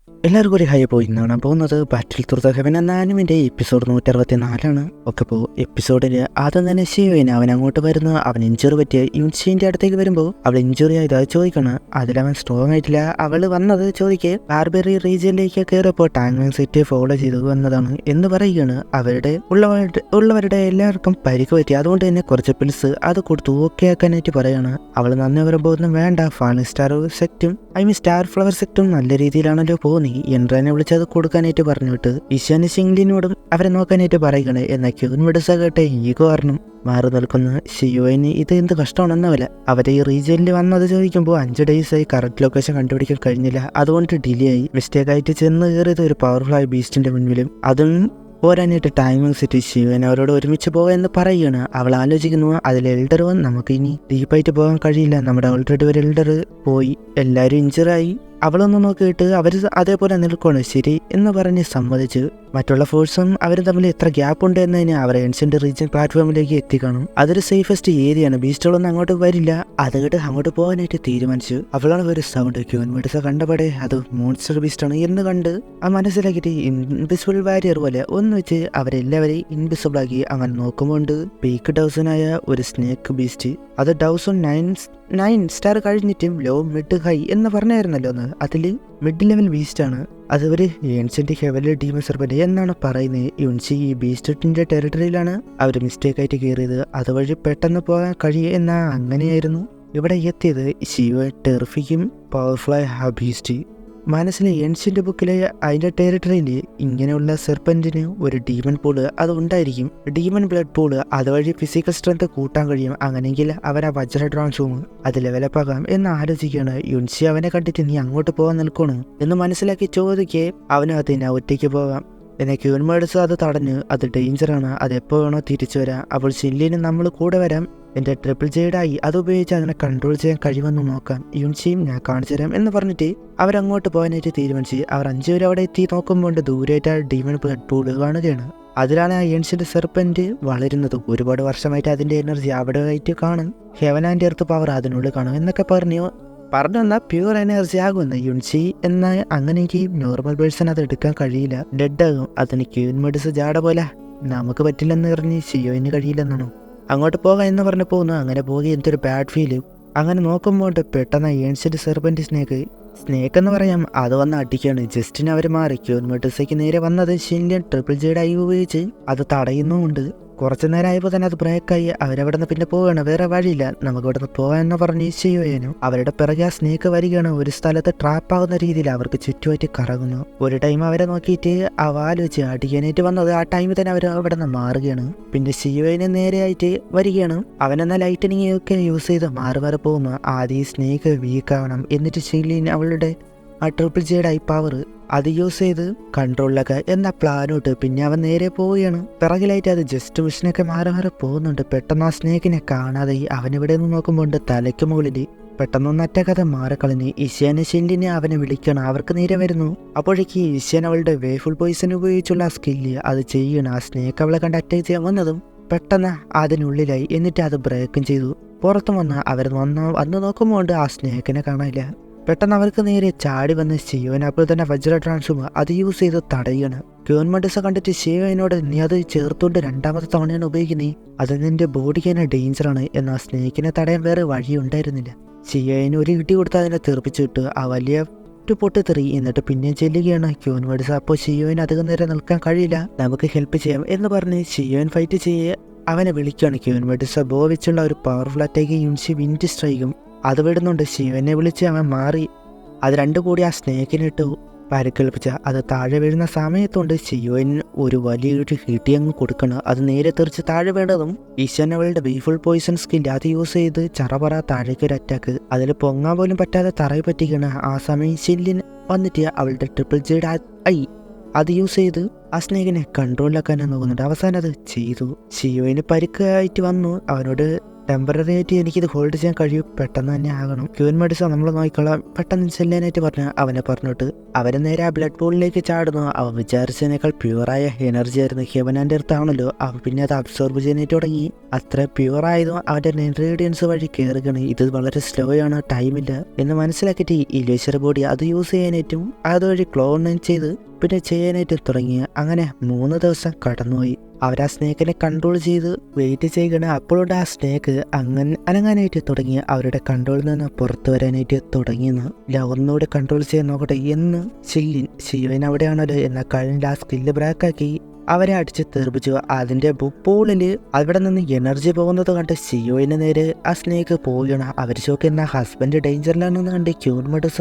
എല്ലാവർക്കും ഒരു ഹൈ പോയി എന്നാണ് പോകുന്നത് ബാറ്റിൽ ത്രൂ ദ ഹെവൻ എന്ന ആനിമിൻ്റെ എപ്പിസോഡ് 164 ഒക്കെ ഇപ്പോൾ എപ്പിസോഡിൽ ആദ്യം തന്നെ ഷിയോയിന് അവൻ അങ്ങോട്ട് വരുന്നു. അവൻ ഇഞ്ചുറി പറ്റിയ യുൻഷിൻ്റെ അടുത്തേക്ക് വരുമ്പോൾ അവൾ ഇഞ്ചുറി ആയത് ചോദിക്കണം. അതിലവൻ സ്ട്രോങ് ആയിട്ടില്ല. അവൾ വന്നത് ചോദിക്കെ ബാർബറി റീജിയനിലേക്ക് കയറിയപ്പോൾ ടാങ് സിറ്റി ഫോളോ ചെയ്തു വന്നതാണ് എന്ന് പറയുകയാണ്. ഉള്ളവരുടെ എല്ലാവർക്കും പരിക്ക് പറ്റി, അതുകൊണ്ട് തന്നെ കുറച്ച് പിൽസ് അത് കൊടുത്തു ഓക്കെ ആക്കാനായിട്ട് പറയാണ്. അവൾ നന്ദി വരുമ്പോൾ ഒന്നും വേണ്ട, ഫാളിംഗ് സ്റ്റാർ സെക്റ്റും സ്റ്റാർ ഫ്ലവർ സെക്റ്റും നല്ല രീതിയിലാണല്ലോ പോകുന്നത്. എൻട്രാനെ വിളിച്ചത് കൊടുക്കാനായിട്ട് പറഞ്ഞിട്ട് ഇഷാന് സിംഗ്ലിനോടും അവരെ നോക്കാനായിട്ട് പറയുകയാണ്. എന്നാൽ ക്യൂൻ മെഡസ കേട്ടെ ഈഗോ കാരണം മാറി നിൽക്കുന്ന ഷിയോയിന് ഇത് എന്ത് കഷ്ടമാണെന്നവല്ല. അവരെ ഈ റീജിയനിൽ വന്നത് ചോദിക്കുമ്പോൾ 5 ഡേയ്സായി കറക്റ്റ് ലൊക്കേഷൻ കണ്ടുപിടിക്കാൻ കഴിഞ്ഞില്ല, അതുകൊണ്ട് ഡിലേ ആയി. മിസ്റ്റേക്ക് ആയിട്ട് ചെന്ന് കയറിയത് ഒരു പവർഫുൾ ആയ ബീസ്റ്റിന്റെ മുന്നിലും അതും പോരാനായിട്ട് ടൈമിംഗ് സെറ്റ് ശിവൻ അവരോട് ഒരുമിച്ച് പോകാൻ എന്ന് പറയുകയാണ്. അവൾ ആലോചിക്കുന്നു, അതിൽ എൽഡർ വന്ന് നമുക്ക് ഇനി ഡീപ്പായിട്ട് പോകാൻ കഴിയില്ല, നമ്മുടെ ഓൾറെഡി ഒരു എൽഡർ പോയി, എല്ലാവരും ഇഞ്ചറായി. അവളൊന്ന് നോക്കിയിട്ട് അവർ അതേപോലെ നിൽക്കുകയാണ്. ശരി എന്ന് പറഞ്ഞ് സമ്മതിച്ച് മറ്റുള്ള ഫോഴ്സും അവരും തമ്മിൽ എത്ര ഗ്യാപ്പ് ഉണ്ട് എന്നതിന് അവർ ഏൻഷ്യന്റ് റീജിയൻ പ്ലാറ്റ്ഫോമിലേക്ക് എത്തിക്കാണും. അതൊരു സേഫസ്റ്റ് ഏരിയയാണ്, ബീസ്റ്റുകളൊന്നും അങ്ങോട്ട് വരില്ല. അത് കേട്ട് അങ്ങോട്ട് പോകാനായിട്ട് തീരുമാനിച്ചു. അവളാണ് ഒരു സൗണ്ട് ക്യൂൻ മെഡസ കണ്ടപാടെ അത് മോൺസ്റ്റർ ബീസ്റ്റാണ് എന്ന് കണ്ട് ആ മനസ്സിലാക്കിയിട്ട് ഇൻവിസിബിൾ വാരിയർ പോലെ ഒന്ന് വെച്ച് അവരെല്ലാവരെയും ഇൻവിസിബിൾ ആക്കി. അങ്ങനെ നോക്കുമ്പോൾ പീക്ക് ഡൗസനായ ഒരു സ്നേക്ക് ബീസ്റ്റ്, അത് ഡൗസൺ 9 സ്റ്റാർ കഴിഞ്ഞിട്ടും ലോ മിഡ് ഹൈ എന്ന് പറഞ്ഞായിരുന്നല്ലോ എന്ന്, അതിൽ മിഡ് ലെവൽ ബീസ്റ്റാണ്. അത് ഒരു ഏൻഷ്യന്റ് ഹെവൻലി ഡീമൺ സെർപ്പന്റ് എന്നാണ് പറയുന്നത്. യുൻഷി ഈ ബീസ്റ്റിന്റെ ടെറിട്ടറിയിലാണ് അവർ മിസ്റ്റേക്ക് ആയിട്ട് കയറിയത്, അതുവഴി പെട്ടെന്ന് പോകാൻ കഴിയുക എന്നാ അങ്ങനെയായിരുന്നു ഇവിടെ എത്തിയത്. ശിവ ടെറിഫിക്കും പവർഫുള്ളായ ആ ബീസ്റ്റ് മനസ്സിലെ ഏൻഷ്യന്റ് ബുക്കിലെ അതിൻ്റെ ടെറിട്ടറിയിൽ ഇങ്ങനെയുള്ള സെർപ്പൻറ്റിന് ഒരു ഡീമൺ പൂള് അത് ഉണ്ടായിരിക്കും, ഡീമൺ ബ്ലഡ് പൂള്, അതുവഴി ഫിസിക്കൽ സ്ട്രെങ്ത് കൂട്ടാൻ കഴിയും. അങ്ങനെയെങ്കിൽ അവൻ ആ വജ്ര ട്രാൻസ്ഫോം അത് ലെവലപ്പാകാം എന്ന് ആലോചിക്കുകയാണ്. യുൻഷി അവനെ കണ്ടിട്ട് നീ അങ്ങോട്ട് പോകാൻ നിൽക്കണു എന്ന് മനസ്സിലാക്കി ചോദിക്കേ അവന് അതിനെ ഒറ്റയ്ക്ക് പോകാം. എന്നെ ക്യൂൻ മേഡ്സ് അത് തടഞ്ഞ്, അത് ഡേഞ്ചറാണ്, അത് എപ്പോൾ വേണോ തിരിച്ചു വരാം. അപ്പോൾ ചില്ലിന് നമ്മൾ കൂടെ വരാം, എൻ്റെ ട്രിപ്പിൾ ജെയ്ഡായി, അതുപയോഗിച്ച് അതിനെ കൺട്രോൾ ചെയ്യാൻ കഴിയുമെന്ന് നോക്കാം, യുൻഷിയും ഞാൻ കാണിച്ചു തരാം എന്ന് പറഞ്ഞിട്ട് അവരങ്ങോട്ട് പോകാനായിട്ട് തീരുമാനിച്ച് അവർ 5 പേര് അവിടെ എത്തി നോക്കുമ്പോൾ ദൂരമായിട്ട് ഡീമൺ ബ്ലഡ് പൂള് കാണുകയാണ്. അതിലാണ് ആ ഏൻഷ്യന്റ് സെർപ്പന്റ് വളരുന്നത്. ഒരുപാട് വർഷമായിട്ട് അതിൻ്റെ എനർജി അവിടെ ആയിട്ട് കാണും, ഹെവൻ ആൻഡ് എർത്ത് പവർ അതിനുള്ളിൽ കാണും എന്നൊക്കെ പറഞ്ഞു വന്നാൽ പ്യൂർ എനർജി ആകുമെന്ന് യുൻഷി. എന്നാൽ അങ്ങനെയെങ്കിൽ നോർമൽ പേഴ്സൺ അത് എടുക്കാൻ കഴിയില്ല, ഡെഡ് ആകും. അതിന് ക്യൂൻ മെഡസ് ജാട പോലെ നമുക്ക് പറ്റില്ലെന്ന് പറഞ്ഞ് ഷിയോയിന് കഴിയില്ലെന്നാണോ അങ്ങോട്ട് പോകാം എന്ന് പറഞ്ഞു പോകുന്നു. അങ്ങനെ പോകെ എന്തൊരു ബാഡ് ഫീല്. അങ്ങനെ നോക്കുമ്പോൾ പെട്ടെന്ന് ഏൻഷ്യന്റ് സെർപ്പന്റ് സ്നേക്ക് എന്ന് പറയാം അത് വന്ന് അടിക്കുകയാണ്. ജസ്റ്റിന് അവർ മാറി ക്യൂൻ മെഡസയ്ക്ക് നേരെ വന്നത് ഷിൻലിയൻ ട്രിപ്പിൾ ജെയ്ഡായി ഉപയോഗിച്ച് അത് തടയുന്നുമുണ്ട്. കുറച്ചു നേരമായപ്പോൾ തന്നെ അത് ബ്രേക്കായി. അവരവിടെ നിന്ന് പിന്നെ പോവുകയാണ്, വേറെ വഴിയില്ല, നമുക്ക് ഇവിടെ നിന്ന് പോകാമെന്ന് പറഞ്ഞ് ചെയ്യുവാനും അവരുടെ പിറകെ ആ സ്നേക്ക് വരികയാണ്. ഒരു സ്ഥലത്ത് ട്രാപ്പാകുന്ന രീതിയിൽ അവർക്ക് ചുറ്റുമായിട്ട് കറങ്ങുന്നു. ഒരു ടൈം അവരെ നോക്കിയിട്ട് ആലോചിച്ച് അടിക്കാനായിട്ട് വന്നത് ആ ടൈമിൽ തന്നെ അവർ അവിടെ നിന്ന് മാറുകയാണ്. പിന്നെ ഷിയോയിന് നേരെയായിട്ട് വരികയാണ്. അവനെന്നാൽ ലൈറ്റനിങ് ഒക്കെ യൂസ് ചെയ്ത് മാറി പോകുന്നു. ആദ്യം ഈ സ്നേക്ക് വീക്കാവണം, എന്നിട്ട് ഷിലിൻ അവളുടെ ആ ട്രിപ്പിൾ ജെയ്ഡായി പവർ അത് യൂസ് ചെയ്ത് കൺട്രോളിലൊക്കെ എന്ന പ്ലാനോട്ട് പിന്നെ അവൻ നേരെ പോവുകയാണ്. പിറകിലായിട്ട് അത് ജസ്റ്റ് മിഷനൊക്കെ മാറി പോകുന്നുണ്ട്. പെട്ടെന്ന് ആ സ്നേക്കിനെ കാണാതെ അവനിവിടെ നിന്ന് നോക്കുമ്പോൾ തലയ്ക്ക് മുകളിൽ പെട്ടെന്നൊന്ന് അറ്റാക്കാതെ മാറിക്കളഞ്ഞ് ഇഷ്യാനെ ഷിൻലിനെ അവനെ വിളിക്കണം. അവർക്ക് നേരെ വരുന്നു. അപ്പോഴേക്ക് ഇഷ്യാൻ അവളുടെ വേഫുൾ പോയിസൺ ഉപയോഗിച്ചുള്ള ആ സ്കില്ല് അത് ചെയ്യണം. ആ സ്നേക്ക് അവളെ കണ്ട് അറ്റാക്ക് ചെയ്യാൻ വന്നതും പെട്ടെന്ന് അതിനുള്ളിലായി, എന്നിട്ട് അത് ബ്രേക്കും ചെയ്തു. പുറത്തു വന്ന് അവർ വന്ന് നോക്കുമ്പോൾ ആ സ്നേക്കിനെ കാണാനില്ല. പെട്ടെന്ന് അവർക്ക് നേരെ ചാടി വന്ന് ഷിയോൻ അപ്പോൾ തന്നെ വജ്ര ട്രാൻസ്ഫോം അത് യൂസ് ചെയ്ത് തടയുകയാണ്. ക്യൂൻ മെഡസ കണ്ടിട്ട് ഷിയോനോട് നീ അത് ചേർത്തുകൊണ്ട് 2ാമത്തെ തവണയാണ് ഉപയോഗിക്കുന്നത്, അത് നിന്റെ ബോഡിക്ക് തന്നെ ഡേഞ്ചറാണ്. എന്നാൽ സ്നേക്കിനെ തടയാൻ വേറെ വഴിയുണ്ടായിരുന്നില്ല. ഷിയോന് ഒരു ഇടി കൊടുത്ത് അതിനെ തെറിപ്പിച്ചിട്ട് ആ വലിയ പൊട്ടിത്തെറി, എന്നിട്ട് പിന്നെയും ചെല്ലുകയാണ്. ക്യൂൻ മെഡസ അപ്പോൾ ഷിയോന് അധികം നേരം നിൽക്കാൻ കഴിയില്ല, നമുക്ക് ഹെൽപ്പ് ചെയ്യാം എന്ന് പറഞ്ഞ് ഷിയോൻ ഫൈറ്റ് ചെയ്യേ അവനെ വിളിക്കുകയാണ്. ക്യൂൻ മെഡസ ബോ വെച്ചുള്ള ഒരു പവർഫുൾ അറ്റാക്ക് യുൻഷി വിൻഡ് സ്ട്രൈക്കും അത് വിടുന്നുണ്ട്. ശിവനെ വിളിച്ച് അവൻ മാറി അത് 2 കൂടി ആ സ്നേക്കിനിട്ട് പരിക്കേൽപ്പിച്ച അത് താഴെ വീഴുന്ന സമയത്തുണ്ട് ഷിയോന് ഒരു വലിയൊരു ഹിറ്റി അങ്ങ് കൊടുക്കണം. അത് നേരെ തെറിച്ച് താഴെ വീണതും ഈശാൻ അവളുടെ ബീഫുൾ പോയിസൺ സ്കിൽ അത് യൂസ് ചെയ്ത് ചറപറ താഴേക്ക് ഒരു അറ്റാക്ക്, അതിൽ പൊങ്ങാൻ പോലും പറ്റാതെ തറയിൽ പറ്റിക്കണം. ആ സമയം ഷില്ലിൻ വന്നിട്ട് അവളുടെ ട്രിപ്പിൾ ജെയ്ഡ് അത് യൂസ് ചെയ്ത് ആ സ്നേഹിനെ കൺട്രോളിലാക്കാനാണ് നോക്കുന്നുണ്ട്. അവസാനം അത് ചെയ്തു. ഷിയോയിന് പരിക്കായിട്ട് വന്നു. അവനോട് ടെമ്പററി ആയിട്ട് എനിക്കിത് ഹോൾഡ് ചെയ്യാൻ കഴിയും, പെട്ടെന്ന് തന്നെ ആകണം. ക്യൂൻ മെഡിസ നമ്മൾ നോക്കിക്കൊള്ളാം പെട്ടെന്ന് ചെല്ലാനായിട്ട് പറഞ്ഞ് അവനെ പറഞ്ഞിട്ട് അവന് നേരെ ആ ബ്ലഡ് പൂളിലേക്ക് ചാടുന്നു. അവൻ വിചാരിച്ചതിനേക്കാൾ പ്യുവറായ എനർജി ആയിരുന്നു ഹെവനാൻ്റെ അടുത്താണല്ലോ. അവൻ പിന്നെ അത് അബ്സോർബ് ചെയ്യാനായിട്ട് തുടങ്ങി. അത്ര പ്യുവർ ആയതും അവൻ്റെ ഇൻഗ്രീഡിയൻസ് വഴി കയറുകയാണ്. ഇത് വളരെ സ്ലോ ആണ്, ടൈമില്ല എന്ന് മനസ്സിലാക്കിയിട്ട് ഇല്യൂഷർ ബോഡി അത് യൂസ് ചെയ്യാനായിട്ടും അതുവഴി ക്ലോൺ ചെയ്ത് പിന്നെ ചെയ്യാനായിട്ട് തുടങ്ങി. അങ്ങനെ 3 ദിവസം കടന്നുപോയി. അവരാ സ്നേക്കിനെ കൺട്രോൾ ചെയ്ത് വെയിറ്റ് ചെയ്യുകയാണ്. അപ്പോഴുണ്ട് ആ സ്നേക്ക് അങ്ങനെ അനങ്ങാനായിട്ട് തുടങ്ങി, അവരുടെ കൺട്രോളിൽ നിന്ന് പുറത്തു വരാനായിട്ട് തുടങ്ങിയെന്ന്. ഒന്നുകൂടെ കൺട്രോൾ ചെയ്യാൻ നോക്കട്ടെ എന്ന് ഷിയോയിൻ അവിടെയാണല്ലോ. എന്നാൽ കഴിഞ്ഞ ആ സ്കില്ല് ബ്രേക്കാക്കി അവരെ അടിച്ച് തെറിപ്പിച്ചു. അതിന്റെ പൂളിൽ അവിടെ നിന്ന് എനർജി പോകുന്നത് കണ്ട് ഷിയോയിന് നേരെ ആ സ്നേക്ക് പോവുകയാണ്. അവർ ചോക്കുന്ന ഹസ്ബൻഡ് ഡേഞ്ചറിലാണെന്ന് കണ്ട് ക്യൂൻ മെഡുസ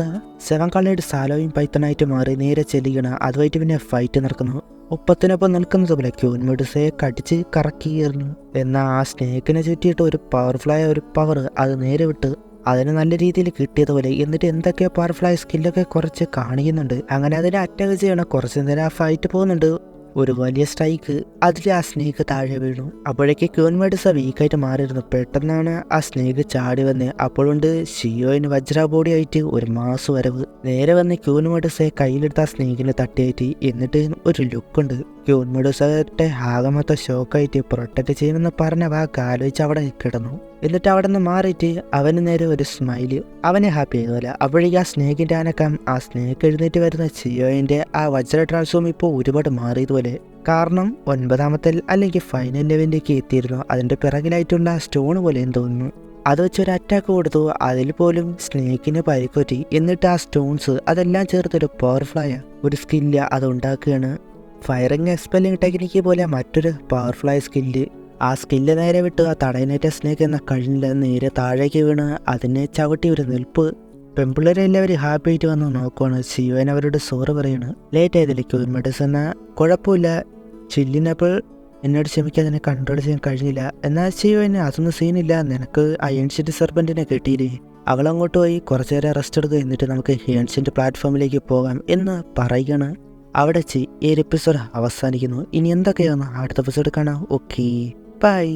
7 കളേഡ് സാലോയും പൈത്തണായിട്ട് മാറി നേരെ ചെല്ലുകയാണ്. അതുമായിട്ട് പിന്നെ ഫൈറ്റ് നടക്കുന്നു. ഒപ്പത്തിനൊപ്പം നിൽക്കുന്നത് പോലെ ക്യൂൻ മെഡുസയെ കടിച്ച് കറക്കിയിരുന്നു. എന്നാൽ ആ സ്നേക്കിനെ ചുറ്റിയിട്ട് ഒരു പവർഫുള്ളായ ഒരു പവർ അത് നേരെ വിട്ട് അതിന് നല്ല രീതിയിൽ കിട്ടിയതുപോലെ. എന്നിട്ട് എന്തൊക്കെയോ പവർഫുള്ളായ സ്കില്ലൊക്കെ കുറച്ച് കാണിക്കുന്നുണ്ട്. അങ്ങനെ അതിനെ അറ്റാക്ക് ചെയ്യണം. കുറച്ച് നേരം ആ ഫൈറ്റ് പോകുന്നുണ്ട്. ഒരു വലിയ സ്ട്രൈക്ക് അതിൽ ആ സ്നേക്ക് താഴെ വീണു. അപ്പോഴേക്ക് ക്യൂൻ മെഡുസ വീക്കായിട്ട് മാറിയിരുന്നു. പെട്ടെന്നാണ് ആ സ്നേക്ക് ചാടി വന്ന്. അപ്പോഴുണ്ട് ഷിയോയിന് വജ്ര ബോഡി ആയിട്ട് ഒരു മാസ് വരവ് നേരെ വന്ന് ക്യൂൻ മെഡുസയെ കയ്യിലെടുത്ത ആ സ്നേക്കിനെ തട്ടിയായിട്ട്. എന്നിട്ട് ഒരു ലുക്കുണ്ട്. ക്യൂൻ മെഡുസയുടെ ആകെ മൊത്തം ഷോക്കായിട്ട് പ്രൊട്ടക്ട് ചെയ്യുമെന്ന് പറഞ്ഞ വാക്ക് ആലോചിച്ച് അവിടെ കിടന്നു. എന്നിട്ട് അവിടെ നിന്ന് മാറിയിട്ട് അവന് നേരെ ഒരു സ്മൈല് അവനെ ഹാപ്പി ആയതുപോലെ. അപ്പോഴേക്ക് ആ സ്നേക്കിന്റെ അനക്കം ആ സ്നേക്ക് എഴുന്നേറ്റ് വരുന്ന ഷിയോയിന്റെ ആ വജ്ര ട്രാൻസ്ഫോം ഇപ്പോൾ ഒരുപാട് മാറിയതുപോലെ. കാരണം 9ാമത്തെ അല്ലെങ്കിൽ ഫൈനൽ ലെവലിലേക്ക് എത്തിയിരുന്നു. അതിന്റെ പിറകിലായിട്ടുള്ള ആ സ്റ്റോൺ പോലെ തോന്നുന്നു. അത് വെച്ചൊരു അറ്റാക്ക് കൊടുത്തു. അതിൽ പോലും സ്നേക്കിന് പരിക്കൊറ്റി. എന്നിട്ട് ആ സ്റ്റോൺസ് അതെല്ലാം ചേർത്തൊരു പവർഫുള്ളായ ഒരു സ്കില്ല് അത് ഉണ്ടാക്കുകയാണ്. ഫയറിംഗ് എക്സ്പെല്ലിംഗ് ടെക്നിക്ക് പോലെ മറ്റൊരു പവർഫുള്ളായ സ്കില്ല്. ആ സ്കില്ല് നേരെ വിട്ട് ആ തടയനേറ്റ സ്നേക്ക് എന്ന കഴിഞ്ഞില്ല നേരെ താഴേക്ക് വീണ് അതിനെ ചവിട്ടി ഒരു നിൽപ്പ്. പെൺപിള്ളേരെ എല്ലാവരും ഹാപ്പി ആയിട്ട് വന്ന് നോക്കുവാണ്. ഷിയോൻ അവരോട് സോറി പറയാണ്. ലേറ്റ് ആയതില്ലേ ക്യൂൻ മെഡുസ എന്ന കുഴപ്പമില്ല, ചില്ലിനപ്പോൾ എന്നോട് ക്ഷമിക്കാൻ അതിനെ കൺട്രോൾ ചെയ്യാൻ കഴിഞ്ഞില്ല. എന്നാൽ ഷിയോന് അതൊന്നും സീനില്ല, നിനക്ക് ആ ഏൻഷ്യന്റ് സെർപ്പന്റിനെ കിട്ടിയില്ലേ, അവളങ്ങോട്ട് പോയി കുറച്ചു നേരം റെസ്റ്റ് എടുക്കുക, എന്നിട്ട് നമുക്ക് ഏൻഷ്യന്റ് പ്ലാറ്റ്ഫോമിലേക്ക് പോകാം എന്ന് പറയുകയാണ്. അവിടെ ഈ ഒരു എപ്പിസോഡ് അവസാനിക്കുന്നു. ഇനി എന്തൊക്കെയാണ് അടുത്ത എപ്പിസോഡ് കാണാം. Okay, by.